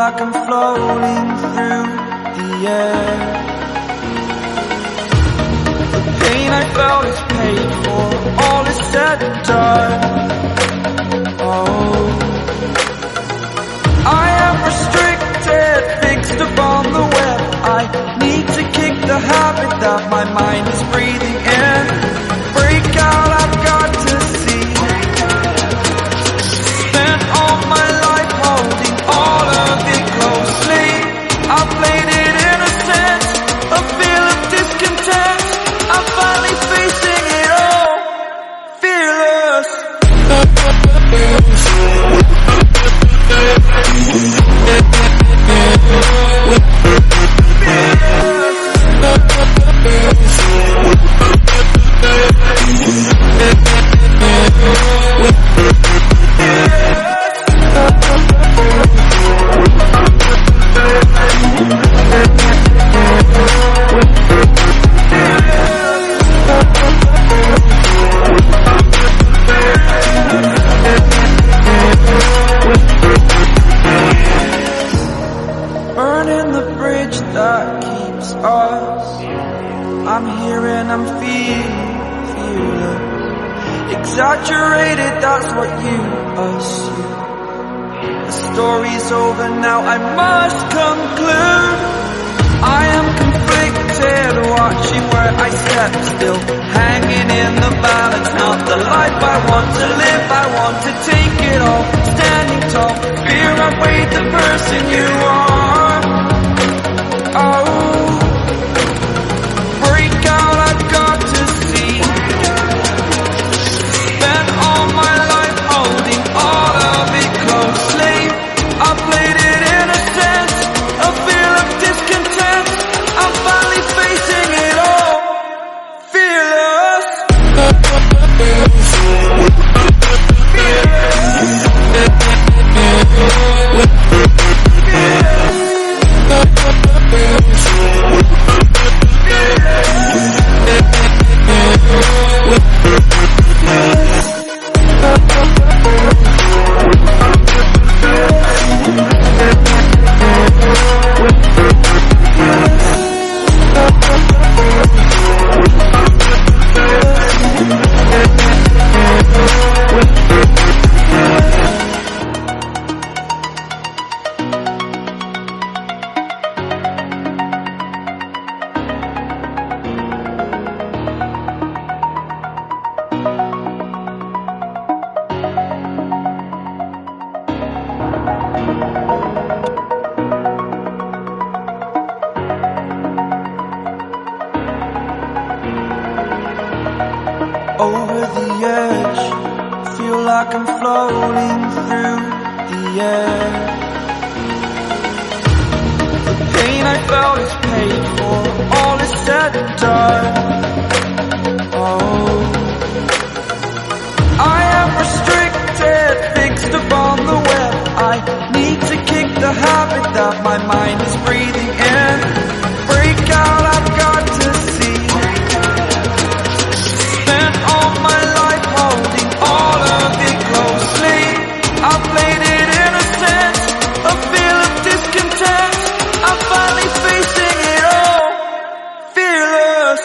like I'm floating through the air. The pain I felt is paid for, all is said and done. Oh, I am restricted, fixed upon the web. I need to kick the habit that my mind is breathing in. Break out, I've got to see. Spent all my life holding all of it closely. I played it innocent, a feel of discontent. I'm finally facing it all, fearless. Burning the bridge that keeps us. I'm here and I'm feeling exaggerated, that's what you assume. The story's over now, I must conclude. I am conflicted, watching where I step still, hanging in the balance. Not the life I want to live, I want to take it all. Standing tall, fear I weighed the person you are. Oh, break out, I've got to see. Spent all my life holding all of it closely. I played it innocent, a feel of discontent. I'm finally facing it all, fearless. Over the edge, feel like I'm floating through the air. The pain I felt is paid for, all is said and done. Oh, I am restricted, fixed upon the web. I need to kick the habit that my mind is breathing in. Break out, I've got to see. Spent all my life holding all of it closely. I played it innocent, a feel of discontent. I'm finally facing it all, fearless.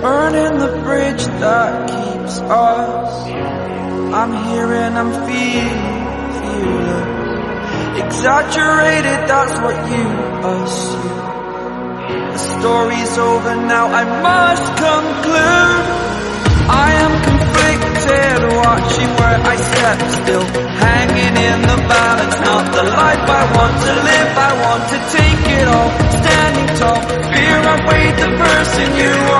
Burning the bridge that keeps us. I'm here and I'm feeling exaggerated, that's what you assume. The story's over now, I must conclude. I am conflicted, watching where I step still, hanging in the balance. Not the life I want to live, I want to take it all. Standing tall, fear I weighed the person you are.